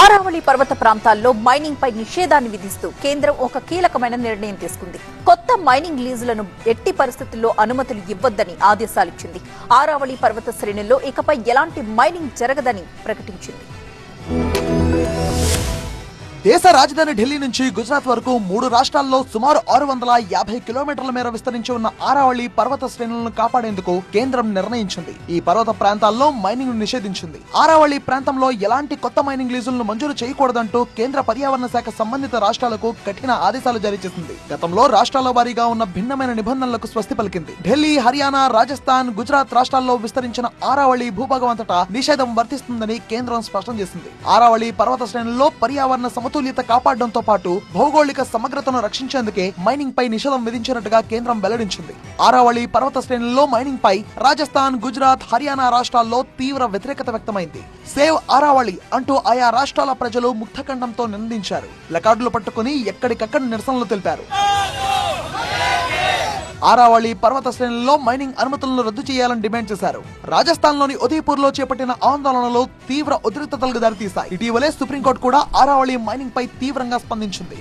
ఆరావళి పర్వత ప్రాంతాల్లో మైనింగ్ పై నిషేధాన్ని విధిస్తూ కేంద్రం ఒక కీలకమైన నిర్ణయం తీసుకుంది. కొత్త మైనింగ్ లీజులను ఎట్టి పరిస్థితుల్లో అనుమతులు ఇవ్వొద్దని ఆదేశాలిచ్చింది. ఆరావళి పర్వత శ్రేణుల్లో ఇకపై ఎలాంటి మైనింగ్ జరగదని ప్రకటించింది. దేశ రాజధాని ఢిల్లీ నుంచి గుజరాత్ వరకు 3 రాష్ట్రాల్లో సుమారు 650 కిలోమీటర్ల మేర విస్తరించి ఉన్న ఆరావళి పర్వత శ్రేణులను కాపాడేందుకు కేంద్రం నిర్ణయించింది. ఈ పర్వత ప్రాంతాల్లో మైనింగ్ నిషేధించింది. ఆరావళి ప్రాంతంలో ఎలాంటి కొత్త మైనింగ్ లీజులను మంజూరు చేయకూడదంటూ కేంద్ర పర్యావరణ శాఖ సంబంధిత రాష్ట్రాలకు కఠిన ఆదేశాలు జారీ చేసింది. గతంలో రాష్ట్రాల వారీగా ఉన్న భిన్నమైన నిబంధనలకు స్వస్తి పలికింది. ఢిల్లీ, హర్యానా, రాజస్థాన్, గుజరాత్ రాష్ట్రాల్లో విస్తరించిన ఆరావళి భూభాగం అంతటా నిషేధం వర్తిస్తుందని కేంద్రం స్పష్టం చేసింది. ఆరావళి పర్వత శ్రేణుల్లో పర్యావరణ సమతుల్యత కాపాడడంతో పాటు భౌగోళిక సమగ్రతను రక్షించేందుకే మైనింగ్ పై నిషేధం విధించినట్టుగా కేంద్రం వెల్లడించింది. ఆరావళి పర్వత శ్రేణుల్లో మైనింగ్ పై రాజస్థాన్, గుజరాత్, హర్యానా రాష్ట్రాల్లో తీవ్ర వ్యతిరేకత వ్యక్తమైంది. సేవ్ ఆరావళి అంటూ ఆయా రాష్ట్రాల ప్రజలు ముక్తకంఠంతో నిందించారు. ప్లకార్డులు పట్టుకుని ఎక్కడికక్కడ నిరసనలు తెలిపారు. ఆరావళి పర్వత శ్రేణుల్లో మైనింగ్ అనుమతులను రద్దు చేయాలని డిమాండ్ చేశారు. రాజస్థాన్ లోని ఉదయపూర్ లో చేపట్టిన ఆందోళనలు తీవ్ర ఉద్రిక్తతలకు దారితీశాయి. ఇటీవలే సుప్రీంకోర్టు కూడా ఆరావళి మైనింగ్ పై తీవ్రంగా స్పందించింది.